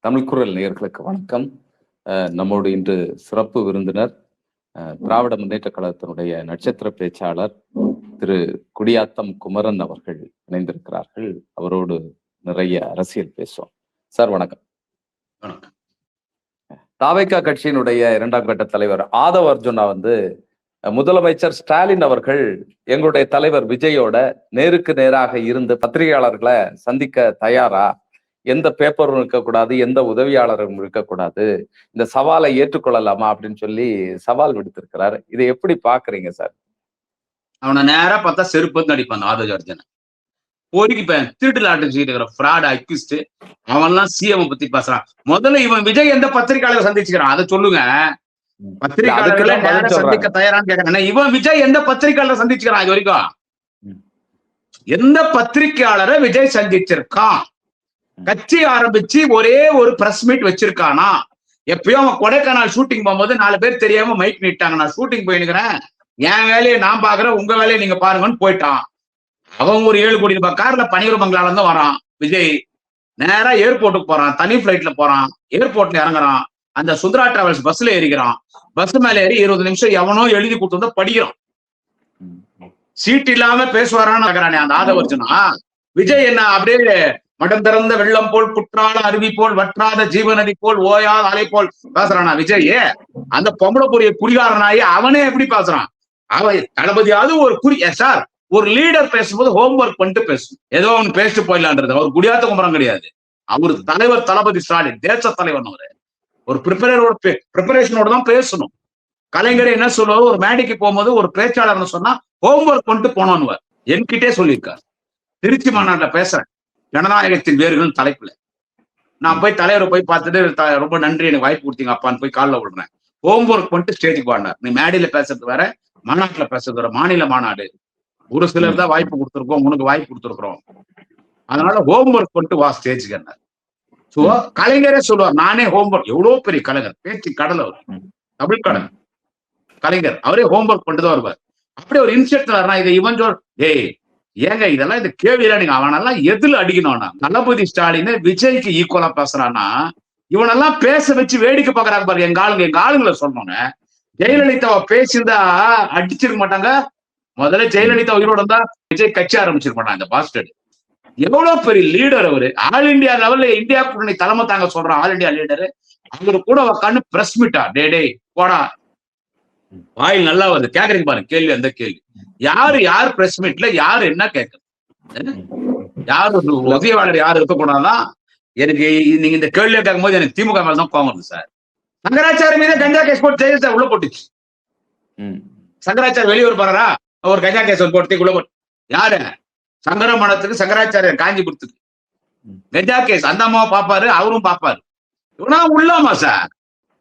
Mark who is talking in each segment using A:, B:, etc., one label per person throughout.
A: தமிழ் குரல் நேயர்களுக்கு வணக்கம். நம்மோடு இன்று சிறப்பு விருந்தினர் திராவிட முன்னேற்ற கழகத்தினுடைய நட்சத்திர பேச்சாளர் திரு குடியாத்தம் குமரன் அவர்கள் இணைந்திருக்கிறார்கள். அவரோடு நிறைய அரசியல் பேசுவோம். சார் வணக்கம்.
B: வணக்கம்.
A: தாவேகா கட்சியினுடைய 2ஆம் கட்ட தலைவர் ஆதவ் அர்ஜுனா முதலமைச்சர் ஸ்டாலின் அவர்கள் எங்களுடைய தலைவர் விஜயோட நேருக்கு நேராக இருந்து பத்திரிகையாளர்களை சந்திக்க தயாரா, எந்த பேப்பரும் இருக்கக்கூடாது, எந்த உதவியாளரும் இருக்கக்கூடாது, இந்த சவாலை ஏற்றுக்கொள்ளலாமா அப்படின்னு சொல்லி சவால் விடுத்திருக்கிறார். இதை எப்படி பாக்குறீங்க சார்?
B: அவனை நேரா பார்த்தா செருப்பு அடிப்பான் ஆதவ் அர்ஜுனா. போரிக்குப்பேன் திருட்டு லாட்டு இருக்கிற ஃப்ராட் அக்யூஸ்ட் அவன்லாம் சிஎம் பத்தி பேசுறான். முதல்ல இவன் விஜய் எந்த பத்திரிகையாளர் சந்திச்சுக்கிறான் அதை சொல்லுங்க. பத்திரிகையாளர்களை நேரா சந்திக்க தயாரான்னு கேட்கறேன். இவன் விஜய் எந்த பத்திரிகையாளர் சந்திச்சுக்கிறான்? இது வரைக்கும் எந்த பத்திரிகையாளரை விஜய் சந்திச்சிருக்கான்? கட்சி ஆரம்பிச்சு ஒரே ஒரு பிரஸ் மீட் வச்சிருக்கானா? எப்பயோ அவன் கொடைக்கானல் ஷூட்டிங் போகும்போது 4 பேர் தெரியாம மைக் நீட்டாங்க, நான் ஷூட்டிங் போயிருக்கிறேன், என் வேலையை நான் பாக்குறேன், உங்க வேலையை நீங்க பாருங்கன்னு போயிட்டான். அவன் ஒரு 7 கோடி ரூபாய் கார்ல பனீர் பங்களால இருந்து வரான். விஜய் நேரா ஏர்போர்ட்டுக்கு போறான், தனி பிளைட்ல போறான், ஏர்போர்ட்ல இறங்குறான், அந்த சுந்தரா டிராவல்ஸ் பஸ்ல ஏறிக்கிறான். பஸ் மேல ஏறி 20 நிமிஷம் எவனோ எழுதி கொடுத்து படிக்கிறான். சீட் இல்லாம பேசுவாரான்னு கேக்குறானே அந்த ஆதவ் அர்ஜுனா. விஜய் என்ன அப்படியே மடம் திறந்த வெள்ளம் போல், குற்றால அருவி போல், வற்றாத ஜீவநதி போல், ஓயாத அலை போல் பேசுறானா விஜய்? அந்த பொம்பளை பொரிய குடிகாரனாயி அவனே எப்படி பேசுறான்? அவன் தளபதியாவது ஒரு சார், ஒரு லீடர் பேசும்போது ஹோம்ஒர்க் பண்ணிட்டு பேசும். ஏதோ ஒன்று பேசிட்டு போயிடலான்றது. அவர் குடியாத்த குமரம் கிடையாது. அவரு தலைவர் தளபதி ஸ்டாலின், தேச தலைவர். அவரு ஒரு ப்ரிப்பரேஷனோட தான் பேசணும். கலைஞர் என்ன சொல்லுவாரு, ஒரு மேடைக்கு போகும்போது ஒரு பேச்சாளர்னு சொன்னா ஹோம்ஒர்க் பண்ணிட்டு போனோன்னு என்கிட்டே சொல்லியிருக்காரு. திருச்சி மாநாட்டுல பேசுறேன், ஜனநாயகத்தின் வேர்கள் தலைப்புல. நான் போய் தலைவரை போய் பார்த்துட்டு ரொம்ப நன்றி, எனக்கு வாய்ப்பு கொடுத்தீங்க அப்பான்னு போய் காலில் விடுறேன். ஹோம்ஒர்க் பண்ணிட்டு ஸ்டேஜுக்கு வாடினார். நீ மேடையில பேசுறது வேற, மாநாட்டுல பேசுறது வேற. மாநில மாநாடு ஒரு சிலர் தான் வாய்ப்பு கொடுத்துருக்கோம், உனக்கு வாய்ப்பு கொடுத்துருக்குறோம், அதனால ஹோம்ஒர்க் பண்ணிட்டு வா ஸ்டேஜுக்கு என்ன. சோ கலைஞரே சொல்லுவார், நானே ஹோம்ஒர்க். எவ்வளவு பெரிய கலைஞர், பேச்சு கடல் அவர், தமிழ் கடல் கலைஞர். அவரே ஹோம்ஒர்க் பண்ணிட்டு தான் வருவார். அப்படி ஒரு இன்ஸ்ட்ரக்டர் இதை இவன் சொல், ஏய் ஏங்க இதெல்லாம் இந்த கேள்வியெல்லாம் நீங்க அவனெல்லாம் எதுல அடிக்கணும்னா, தளபதி ஸ்டாலின் விஜய்க்கு ஈக்குவலா பேசுறான்னா இவனெல்லாம் பேச வச்சு வேடிக்கை பாக்குறாங்க பாருங்க. எங்க ஆளுங்களை சொன்னோன்னு ஜெயலலிதாவை பேசியிருந்தா அடிச்சிருக்க மாட்டாங்க. முதல்ல ஜெயலலிதா உயிரோட இருந்தா விஜய் கட்சி ஆரம்பிச்சிருக்க மாட்டாங்க. இந்த பாஸ்டர்ட் எவ்வளவு பெரிய லீடர் அவரு. ஆல் இண்டியா லெவல்ல இந்தியா கூட்டணி தலைமை தாங்க சொல்றான் ஆல் இண்டியா லீடரு. அவரு கூட உட்காந்து பிரஸ் மீட்டா, டே போடா வாயில் நல்லா வருது கேக்குறீங்க பாருங்க கேள்வி. அந்த கேள்வி யாரு பிரஸ் மீட்ல யாரு என்ன கேட்கறது? யாரு உதவியாளர் யாரு இருக்கக்கூடாதான். எனக்கு நீங்க இந்த கேள்வியை கேட்கும் போது எனக்கு திமுக மேல தான் கோவம் வருது சார். சங்கராச்சாரி மீது கஞ்சா கேஸ் போட்டு ஜெயில சார் உள்ள போட்டுச்சு. சங்கராச்சாரி வெளியூர் போறாரா, ஒரு கஞ்சா கேஸ் போட்டு உள்ள போட்டு யாரு? சங்கரமணத்துக்கு சங்கராச்சாரியர் காஞ்சிபுரத்துக்கு கஞ்சா கேஸ். அந்த அம்மாவை பாப்பாரு, அவரும் பாப்பாரு. இவனா உள்ளாமா சார்?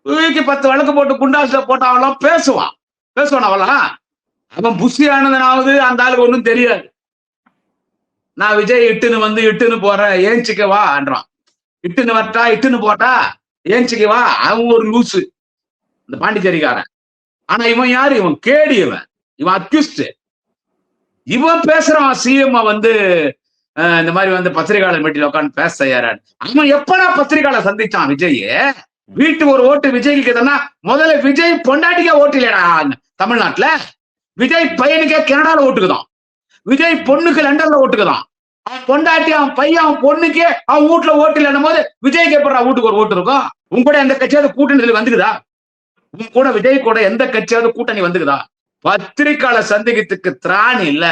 B: 10 வழக்கு போட்டு குண்டாசுல போட்டு அவெல்லாம் பேசுவான் அவெல்லாம். அவன் புஷி ஆனதுனாவது அந்த ஆளுக்கு ஒன்றும் தெரியாது. நான் விஜய் இட்டுன்னு போறேன், ஏஞ்சிக்கவான்றான். இட்டுன்னு வரட்டா, இட்டுன்னு போட்டா ஏஞ்சிக்கவா. அவன் ஒரு லூசு, இந்த பாண்டிச்சேரிக்காரன். ஆனா இவன் யாரு? இவன் கேடி, இவன் அக்யூஸ்ட். இவன் பேசுறான் சிஎம் இந்த மாதிரி பத்திரிகையாளர் மீட்டில் உட்காந்து பேச தயாரான். அவன் எப்படா பத்திரிகையாளர் சந்திச்சான் விஜய்? வீட்டுக்கு ஒரு ஓட்டு விஜய்க்கு எதுனா முதல்ல விஜய் பொண்டாட்டிக்கே ஓட்டு இல்லையா தமிழ்நாட்டுல? விஜய் பையனுக்கே கனடால ஓட்டுக்குதான், விஜய் பொண்ணுக்கு லண்டன்ல ஓட்டுக்குதான். அவன் பொண்டாட்டி, அவன் பையன், அவன் பொண்ணுக்கே அவன் வீட்டுல ஓட்டு இல்லைன்னும் போது விஜய்க்கு எப்படா வீட்டுக்கு ஒரு ஓட்டு இருக்கும்? உங்க கூட எந்த கட்சியாவது கூட்டணி வந்துக்குதா? உங்க கூட விஜய் கூட எந்த கட்சியாவது கூட்டணி வந்துக்குதா? பத்திரிகையாளர் சந்திக்கிறதுக்கு திராணி இல்ல.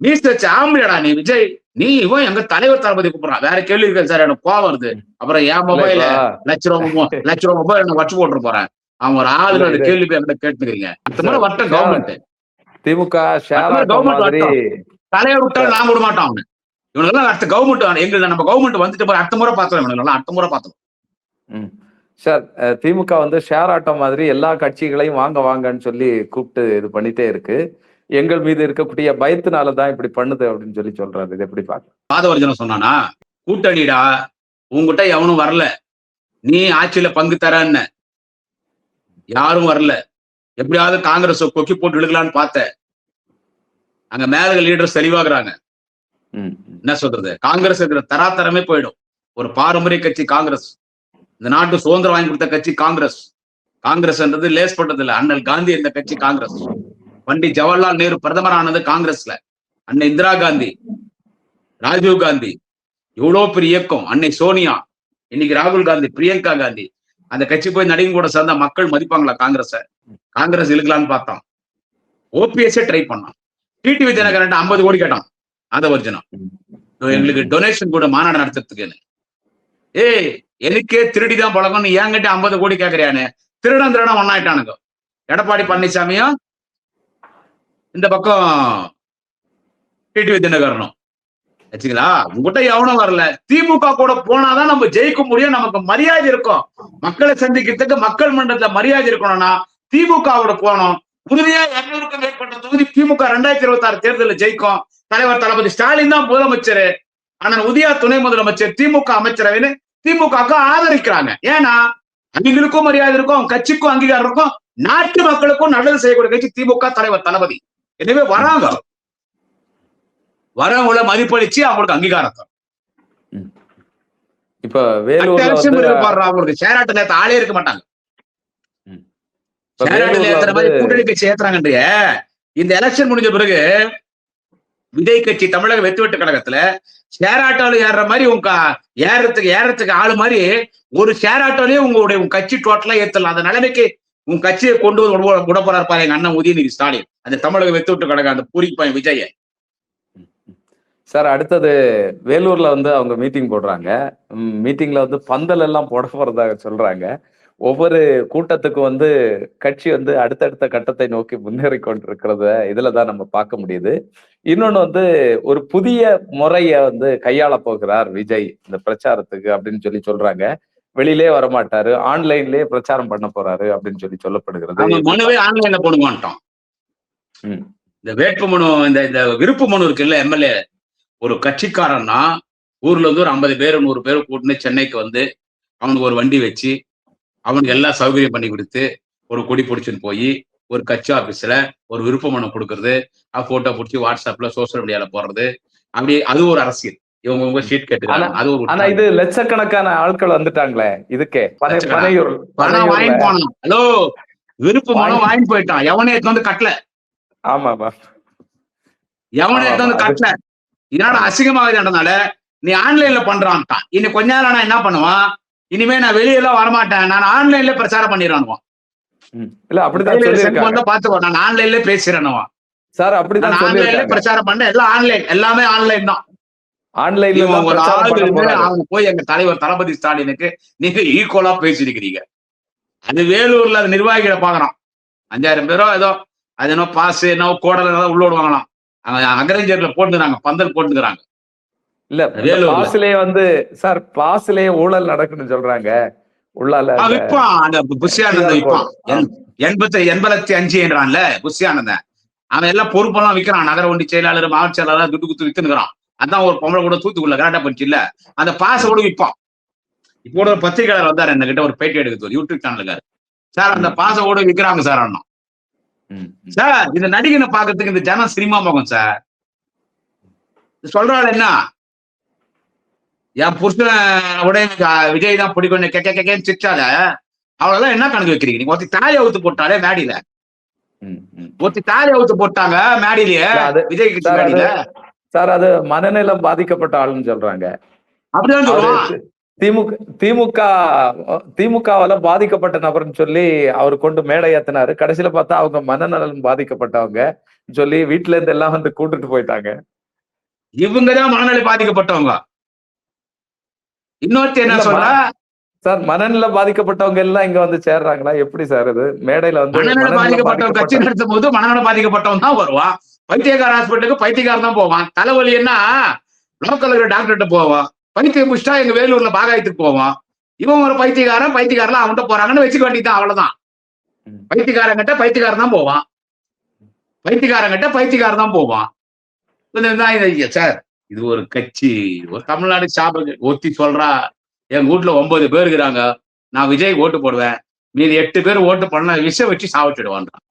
B: நீ வச்ச ஆம்பளைடா நீ விஜய். நீ இவன் எங்க தலைவர் தளபதி கூப்பிடுறான். வேற கேள்வி இருக்கு சார், எனக்கு கோவம் வருது. அப்புறம் என் மொபைல லட்ச ரூபாய் மொபைல் என்ன வச்சு போட்டு போறேன். அவங்க ஒரு ஆளுங்க கேள்வி போய் என்கிட்ட கேட்டுக்கிறீங்க. அடுத்த முறை வட்ட கவர்மெண்ட்
A: திமுக
B: தலைவர் விட்டாலும் நான் விட மாட்டான். அவனு இவனுக்கெல்லாம் அடுத்த கவர்மெண்ட் எங்க நம்ம கவர்மெண்ட் வந்துட்டு போற அடுத்த முறை பார்த்தோம். இவனுக்கெல்லாம் அடுத்த முறை பார்த்தோம்.
A: சார், திமுக ஷேர் ஆட்டம் மாதிரி எல்லா கட்சிகளையும் வாங்கன்னு சொல்லி கூப்பிட்டு இது பண்ணிட்டே இருக்கு. எங்கள் மீது இருக்கக்கூடிய பயத்தினாலதான் இப்படி பண்ணுது அப்படின்னு சொல்லி சொல்றாரு. இது எப்படி பாக்க?
B: ஆதவர்ஜன சொன்னானா, கூட்டணிடா உங்ககிட்ட எவனும் வரல, நீ ஆட்சியில பங்கு தரன்னு யாரும் வரல. எப்படியாவது காங்கிரஸ் கொக்கி போட்டு இழுக்கலான்னு பார்த்த. அங்க மேல லீடர்ஸ் தெளிவாக்குறாங்க. என்ன சொல்றது, காங்கிரஸ் இருக்கிற தராதரமே போயிடும். ஒரு பாரம்பரிய கட்சி காங்கிரஸ். இந்த நாட்டு சுதந்திரம் வாங்கி கொடுத்த கட்சி காங்கிரஸ். காங்கிரஸ் என்றது லேஸ் பட்டது இல்ல. அண்ணல் காந்தி இந்த கட்சி காங்கிரஸ். பண்டிட் ஜவஹர்லால் நேரு பிரதமர் ஆனது காங்கிரஸ்ல. அன்னை இந்திரா காந்தி, ராஜீவ் காந்தி, எவ்வளவு பெரிய இயக்கம். அன்னை சோனியா, இன்னைக்கு ராகுல் காந்தி, பிரியங்கா காந்தி. அந்த கட்சி போய் நடிகை கூட சேர்ந்தா மக்கள் மதிப்பாங்களா காங்கிரஸ? காங்கிரஸ் இழுக்கலான்னு பார்த்தான். ஓபிஎஸ்ஸே ட்ரை பண்ணான். டிடிவி தினகரன் 50 கோடி கேட்டான் ஆதவர்ஜுனா, எங்களுக்கு டொனேஷன் கூட மாநாடு நடத்துறதுக்குன்னு. ஏய், எனக்கே திருடிதான் பழக்கம்னு ஏங்கிட்ட 50 கோடி கேட்கறியானு திருடன் ஒன்னாயிட்டானுங்க. எடப்பாடி பழனிசாமியும் இந்த பக்கம் டிடிவி தினகரனும் வச்சுங்களா. உங்ககிட்ட எவனும் வரல. திமுக கூட போனாதான் நம்ம ஜெயிக்க முடியும், நமக்கு மரியாதை இருக்கும். மக்களை சந்திக்கிறதுக்கு மக்கள் மன்றத்துல மரியாதை இருக்கணும்னா திமுகவோட போனோம். உறுதியா 200க்கும் மேற்பட்ட தொகுதி திமுக 2026 தேர்தலில் ஜெயிக்கும். தலைவர் தளபதி ஸ்டாலின் தான் முதலமைச்சர். ஆனால் உதயா துணை முதலமைச்சர், திமுக அமைச்சரவைன்னு திமுக ஆதரிக்கிறாங்க. ஏன்னா அவங்களுக்கும் மரியாதை இருக்கும், கட்சிக்கும் அங்கீகாரம் இருக்கும், நாட்டு மக்களுக்கும் நல்லது செய்யக்கூடிய கட்சி திமுக, தலைவர் தளபதி. எனவே வரவங்கள மதிப்பளிச்சு அவங்களுக்கு அங்கீகாரம் தரும்.
A: இப்ப அவங்களுக்கு
B: சேராட்டு நேரத்தை ஆளே இருக்க மாட்டாங்க. கூட்டணி கட்சி ஏத்துறாங்க. இந்த எலெக்ஷன் முடிஞ்ச பிறகு விஜய் கட்சி தமிழக வெற்றி கழகத்துல ஷேர் ஆட்டோல ஏறுற மாதிரி உங்க ஏறத்துக்கு ஆளு மாதிரி ஒரு ஷேர் ஆட்டோலயே உங்களுடைய கட்சி டோட்டலா ஏத்தலாம். அந்த நிலைமைக்கு உங்க கட்சியை கொண்டு வந்து விட போறாரு பாரு எங்க அண்ணன் உதயநிதி ஸ்டாலின். அந்த தமிழக வெற்றி கழகம் அந்த பூரிப்பாய் விஜய.
A: சார், அடுத்தது வேலூர்ல அவங்க மீட்டிங் போடுறாங்க. மீட்டிங்ல பந்தல் எல்லாம் போட போறதாக சொல்றாங்க. ஒவ்வொரு கூட்டத்துக்கும் கட்சி அடுத்தடுத்த கட்டத்தை நோக்கி முன்னேறி கொண்டிருக்கிறத இதுலதான் நம்ம பார்க்க முடியுது. இன்னொன்னு ஒரு புதிய முறைய கையாள போகிறார் விஜய் இந்த பிரச்சாரத்துக்கு அப்படின்னு சொல்றாங்க. வெளியிலே வரமாட்டாரு, ஆன்லைன்லயே பிரச்சாரம் பண்ண போறாரு அப்படின்னு சொல்லப்படுகிறது.
B: மனுவே ஆன்லைன்ல போடுவான்ட்டான். இந்த வேட்பு மனு, இந்த விருப்பு மனு இருக்குல்ல, எம்எல்ஏ ஒரு கட்சிக்காரன்னா ஊர்ல ஒரு 50 பேர் 100 பேர் கூட்டின்னு சென்னைக்கு அவனுக்கு ஒரு வண்டி வச்சு அவனுக்கு எல்லாம் சௌகரியம் பண்ணி கொடுத்து ஒரு கொடி பிடிச்சுன்னு போய் ஒரு கட்சி ஆபீஸ்ல ஒரு விருப்ப மனு கொடுக்கறது, போட்டோ பிடிச்சி வாட்ஸ்அப்ல சோசியல் மீடியால போடுறது, அப்படி அது ஒரு அரசியல். இவங்க ஷீட் கேட்டுருக்காங்க. அது ஒரு
A: ஆனா இது லட்சக்கணக்கான ஆட்கள் வந்துட்டாங்களே இதுக்கே.
B: பணம் வாங்கி போனான். ஹலோ, விருப்ப மனு வாங்கி போயிட்டான். எவனே கட்டல.
A: ஆமாமா,
B: எவனே கட்டல. இதனால அசிங்கமாகுதுன்றதுனால நீ ஆன்லைன்ல பண்றான்ட்டான். இன்னும் கொஞ்ச நேரம் நான் என்ன பண்ணுவான், இனிமே நான் வெளியெல்லாம் வரமாட்டேன், நான் ஆன்லைன்ல பிரச்சாரம் பண்ணிடுவானுவான்.
A: இல்ல அப்படிதான்
B: பாத்துக்கோ, நான் ஆன்லைன்ல பேசுறேன்னுவான்.
A: சார் அப்படிதான்
B: ஆன்லைன்ல பிரச்சாரம் பண்ண, எல்லாம் ஆன்லைன், எல்லாமே ஆன்லைன் தான்.
A: ஆன்லைன்ல
B: ஒரு அவங்க போய் எங்க தலைவர் தளபதி ஸ்டாலினுக்கு நீங்க ஈக்குவலா பேசிருக்கிறீங்க. அது வேலூர்ல அது நிர்வாகிகளை பாக்குறான். 5000 பேரோ ஏதோ அது என்ன பாஸ் என்ன கோடல உள்ள விடுவாங்களாம். அக்ரேஞ்சர்ல போட்டுக்கிறாங்க, பந்தல் போட்டுக்கிறாங்க.
A: இல்ல பாஸ்லயே சார் பாஸ்லயே ஊழல் நடக்குன்னு சொல்றாங்க. உள்ளால
B: விற்பான் அந்த புஷியானந்த விற்பான். 85 என்றான்ல புஷியானந்தன். அவன் எல்லாம் பொறுப்பெல்லாம் விற்கிறான். நகர ஒண்டி செயலாளர், மாவட்ட செயலாளர் துட்டு குத்து வித்துனுக்கிறான். அதான் ஒரு பொம்பளை கூட தூத்துக்குள்ள கரெக்டா பண்ணிச்சு இல்ல, அந்த பாச கூட விற்பான். இப்போ ஒரு பத்திரிகையாளர் வந்தாரு என்ன கிட்ட ஒரு பேட்டி எடுக்க யூடியூப் சேனலுக்காரு. சார் அந்த பாச கூட விற்கிறாங்க சார் அண்ணா. சார் இந்த நடிகனை பாக்குறதுக்கு இந்த ஜனம் சினிமா போகும் சார். சொல்றாள் என்ன, என் புருஷன் உடைய விஜய் தான் பிடிக்கும் கேன்னு சிரிச்சால அவ்வளவுதான் என்ன கணக்கு வைக்கிறீங்க? நீங்க ஒருத்தி தாலி அவுத்து போட்டாலே மேடியில, ஒருத்தி தாலி அவுத்து போட்டாங்க மேடியிலேயே விஜய் மேடியில.
A: சார் அது மனநலம் பாதிக்கப்பட்ட ஆளுன்னு சொல்றாங்க.
B: அப்படிதான் சொல்லுவான்.
A: திமுகவால பாதிக்கப்பட்ட நபர்னு சொல்லி அவர் கொண்டு மேடை ஏத்தினாரு. கடைசியில பார்த்தா அவங்க மனநலம் பாதிக்கப்பட்டவங்க சொல்லி வீட்டுல இருந்து எல்லாம் கூட்டிட்டு போயிட்டாங்க.
B: இவங்கதான் மனநலம் பாதிக்கப்பட்டவங்க. இன்னொருத்தி என்ன சொல்ற
A: சார், மனநல பாதிக்கப்பட்டவங்க எல்லாம் இங்க சேர்றாங்களா? எப்படி சார் இது மேடையில
B: மனநல பாதிக்கப்பட்டவங்க கட்சி நடத்தும் போது மனநல பாதிக்கப்பட்டவன் தான் வருவான். பைத்தியக்கார ஹாஸ்பிட்டலுக்கு பைத்தியக்காரன் தான் போவான். தலைவலி என்ன லோக்கல் இருக்கிற டாக்டர்கிட்ட போவான். பைத்தியம் முடிச்சா எங்க வேலூர்ல பாகாயத்துக்கு போவான். இவன் ஒரு பைத்தியக்காரன் அவன்கிட்ட போறாங்கன்னு வச்சுக்க வேண்டியதான், அவ்வளவுதான். பைத்தியக்காரங்கிட்ட பைத்தியக்காரன் தான் போவான். பைத்தியக்காரன் தான் போவான். சார் இது ஒரு கட்சி, ஒரு தமிழ்நாடு சாப்பிடு ஒத்தி சொல்றா என் வீட்டுல 9 பேர் இருக்கிறாங்க, நான் விஜய் ஓட்டு போடுவேன், மீது 8 பேர் ஓட்டு பண்ண விஷம் வச்சு சாவிச்சிடுவான்றான்.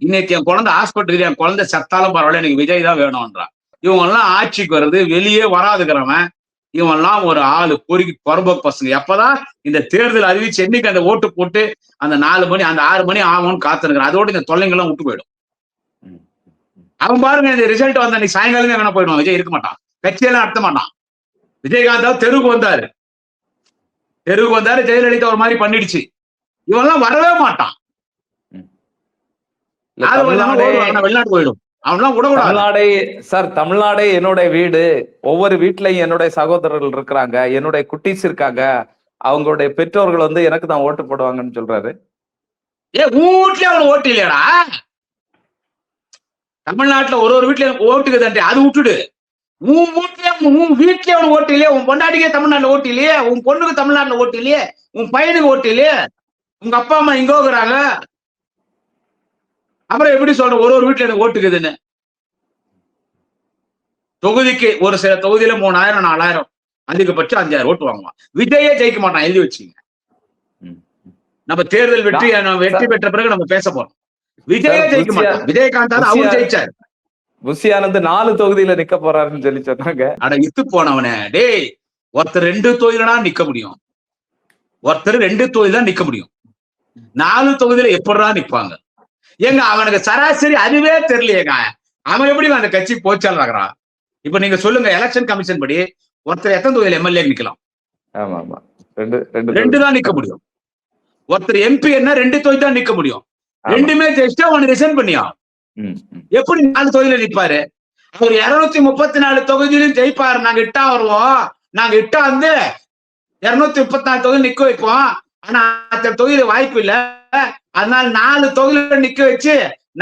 B: இன்னைக்கு என் குழந்தை ஹாஸ்பிட்டலுக்கு, என் குழந்தை செத்தாலும் பரவாயில்ல, எனக்கு விஜய் தான் வேணும்ன்றான். இவங்க எல்லாம் ஆட்சிக்கு வருது, வெளியே வராதுக்கிறவன் இவன்லாம் ஒரு ஆளு பொறுக்கி புறம்போக்கு பசங்க. எப்பதான் இந்த தேர்தல் அறிவிச்சு என்னைக்கு அந்த ஓட்டு போட்டு அந்த 4 மணி அந்த 6 மணி ஆகும்னு காத்துருக்கிறேன். அதோட இந்த தொல்லைங்கெல்லாம் விட்டு போயிடும். அவன் பாருங்க இந்த ரிசல்ட் வந்த அன்னைக்கு சாயங்காலமே வேணா போயிடுவான். விஜய் இருக்க மாட்டான், கட்சியெல்லாம் நடத்த மாட்டான். விஜயகாந்த் தெருவுக்கு வந்தாரு, ஜெயலலிதா ஒரு மாதிரி பண்ணிடுச்சு. இவன்லாம் வரவே மாட்டான். வெளிநாட்டு போயிடும்.
A: தமிழ்நாடே என்னுடைய வீடு. ஒவ்வொரு வீட்லயும் என்னுடைய சகோதரர்கள் இருக்கிறாங்க, என்னுடைய குட்டீஸ் இருக்காங்க. அவங்களுடைய பெற்றோர்கள் வந்து எனக்கு தான் ஓட்டு போடுவாங்கன்னு சொல்றாரு.
B: வீட்லயே அவனுக்கு ஓட்டு இல்லையாடா? தமிழ்நாட்டுல ஒரு வீட்லயும் ஓட்டுக்குதான்ட்டு அது விட்டுடு. உன் வீட்லயே அவனுக்கு ஓட்டு இல்லையே? உன் பொண்டாட்டிக்கே தமிழ்நாட்டுல ஓட்டு இல்லையே? உன் பொண்ணுக்கு தமிழ்நாட்டுல ஓட்டு இல்லையே? உன் பையனுக்கு ஓட்டு இல்லையே? உங்க அப்பா அம்மா இங்க இருக்கிறாங்க. அப்புறம் எப்படி சொல்ற ஒரு வீட்டுல எனக்கு ஓட்டுக்குதுன்னு? தொகுதிக்கு ஒரு சில தொகுதியில 3000 4000 அதிகபட்சம் 5000 ஓட்டு வாங்குவான். விஜயே ஜெயிக்க மாட்டான், எழுதி வச்சுங்க. நம்ம தேர்தல் வெற்றி பெற்ற பிறகு நம்ம பேச போறோம். விஜயே ஜெயிக்க மாட்டான். விஜயகாந்த் அவர் ஜெயிச்சாரு.
A: புஷி ஆனந்த் 4 தொகுதியில நிக்க போறாருன்னு சொல்லி சொன்னாங்க.
B: அட இத்து போனவனே, டேய் ஒருத்தர் 2 தொகுதியிலனா நிக்க முடியும். ஒருத்தர் 2 தொகுதியில நிக்க முடியும். 4 தொகுதியில எப்படா நிப்பாங்க? ஏங்க அவனுக்கு சராசரி அதுவே தெரியலையேங்க. அவன் எப்படி அந்த கட்சி போச்சால் ஆகிறான்? இப்ப நீங்க சொல்லுங்க, எலெக்ஷன் கமிஷன் படி ஒருத்தர் எத்தனை தொகுதியில எம்எல்ஏ நிக்கலாம்?
A: ஆமா ஆமா,
B: 2 தான் நிக்க முடியும். ஒருத்தர் எம்பி என்ன 2 தொகுதி தான் நிக்க முடியும். ரெண்டுமே ஜெயிச்சா அவனை ரிசைன் பண்ணியா? எப்படி 4 தொகுதியில நிப்பாரு? அவர் 234 தொகுதியிலும் ஜெயிப்பாரு. நாங்க இட்டா வருவோம். நாங்க இட்டா வந்து 234 தொகுதி நிக்க வைப்போம். ஆனா அந்த தொகுதியில வாய்ப்பு இல்ல. அதனால 4 தொகுதியில நிக்க வச்சு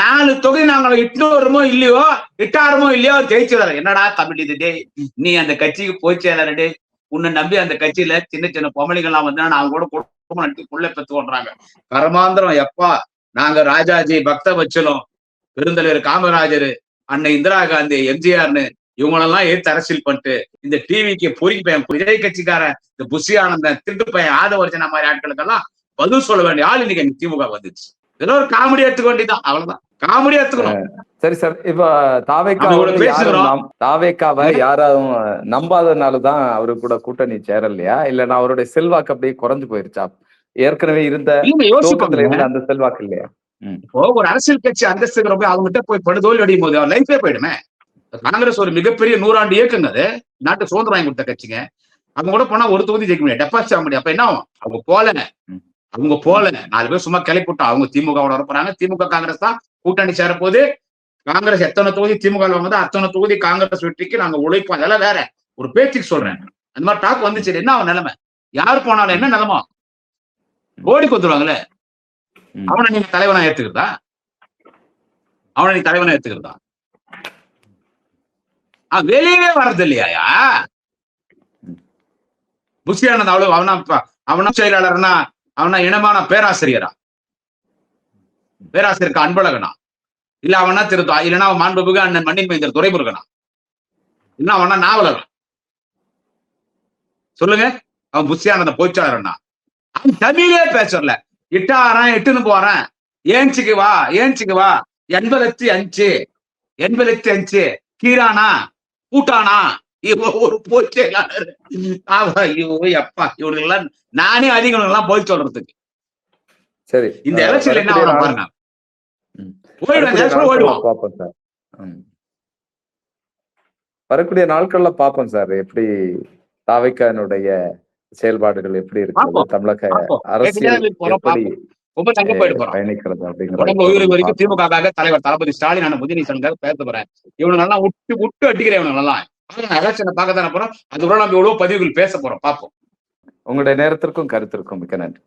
B: 4 தொகுதி நாங்க இட்டுறோமோ இல்லையோ இட்டாரமோ இல்லையோ ஜெயிச்சுறாரு. என்னடா தமிழ் இது? டே நீ அந்த கட்சிக்கு போய்ச்சேடே. உன்னை நம்பி அந்த கட்சியில சின்ன சின்ன பொமலிகள்லாம் வந்து அவங்க கூட குடும்பம் நடத்தி புள்ள பெத்து கொள்றாங்க. கர்மாந்திரம். எப்பா நாங்க ராஜாஜி, பக்த வச்சலம், பெருந்தலைவர் காமராஜர், அன்னை இந்திரா காந்தி, எம்ஜிஆர்னு இவங்களெல்லாம் ஏத்து அரசியல் பண்ணிட்டு இந்த டிவிக்கு பொறுக்கி பையன் விஜய் கட்சிக்காரன் இந்த புஷி ஆனந்தன், திருட்டு பையன் ஆதவர்ஜனா மாதிரி ஆட்களுக்கெல்லாம் பதில் சொல்ல வேண்டிய ஆள் இன்னைக்கு எங்க திமுக வந்துச்சு. இதெல்லாம் ஒரு காமெடி எடுத்துக்க வேண்டியதான். அவ்வளவுதான், காமெடி எடுத்துக்கணும்.
A: சரி சார், இப்ப தாவேக்காவை யாரும் நம்பாதனாலதான் அவரு கூட கூட்டணி சேரலையா? இல்லன்னா அவருடைய செல்வாக்கு அப்படியே குறைஞ்சு போயிருச்சா? ஏற்கனவே இருந்த அந்த செல்வாக்கு இல்லையா?
B: ஒரு அரசியல் கட்சி அந்தஸ்துங்கிற போய் அவங்ககிட்ட போய் படுதோல் அடியும் போது அவர் லைஃபே போயிடுமே. காங்கிரஸ் ஒரு மிகப்பெரிய 100 ஆண்டு இயக்குங்க. அது நாட்டு சுதந்திரம் வாங்கி கொடுத்த கட்சிங்க. அவங்க கூட போனா ஒரு தொகுதி ஜெயிக்க முடியாது, டெபாசிட் ஆக முடியும். அப்ப என்ன ஆகும்? அவங்க போல 4 பேர் சும்மா கிளப்பிவிட்டோம். அவங்க திமுக வர போறாங்க. திமுக காங்கிரஸ் தான் கூட்டணி சேர போது. காங்கிரஸ் எத்தனை தொகுதி திமுக வாங்குதோ அத்தனை தொகுதி காங்கிரஸ் வெற்றிக்கு நாங்க உழைப்போம். அதெல்லாம் வேற ஒரு பேச்சுக்கு சொல்றேன். அந்த மாதிரி டாக் வந்துச்சு. என்ன அவன் நிலைமை? யார் போனாலும் என்ன நிலைமை? ஓடி கொத்துருவாங்களே. அவனை நீங்க தலைவனா ஏத்துக்கிறதா? வெளியவே வர்றது இல்லையா? புஷி ஆனந்த் அவ்வளவு அவனா செயலாளர்னா அவனா இனமான பேராசிரியரா? பேராசிரியருக்கு அன்பழகனா? இல்ல அவனா திருத்தா? இல்லைன்னா அவன் மாண்புமிகு அண்ணன் மண்ணின் மைந்தர் துரைமுருகனா? இல்ல அவனா நாவலரா? சொல்லுங்க. அவன் புஷி ஆனந்த போச்சாளர்னா? அவன் தமிழே பேசல. இட்டாரன் இட்டுன்னு போறேன். ஏஞ்சிக்கு வா 85 கீரானா கூட்டானா ஒரு போச்செயலாளர். ஐயோ அப்பா, இவனுங்கெல்லாம் நானே அதிகம் போய் சொல்றதுக்கு.
A: சரி,
B: இந்த எலெக்ஷன்ல என்ன ஆகும் பாருங்க. ஓடிடுவான்.
A: வரக்கூடிய நாட்கள்ல பாப்போம் சார், எப்படி தாவேக்காவினுடைய செயல்பாடுகள் எப்படி இருக்கு, தமிழக அரசியல் எப்படி பயணிக்கிறது அப்படிங்கிற.
B: திமுக தலைவர் தளபதி ஸ்டாலின் உதயநிதி பேச போறேன். இவனுங்கெல்லாம் விட்டு அடிக்கிறேன். இவனுங்கெல்லாம் எலெக்ஷனை பார்க்க தானே போறோம். அது கூட நம்ம எவ்வளவு பதிவுகள் பேச போறோம். பார்ப்போம்.
A: உங்களுடைய நேரத்திற்கும் கருத்திற்கும் மிக்க நன்றி.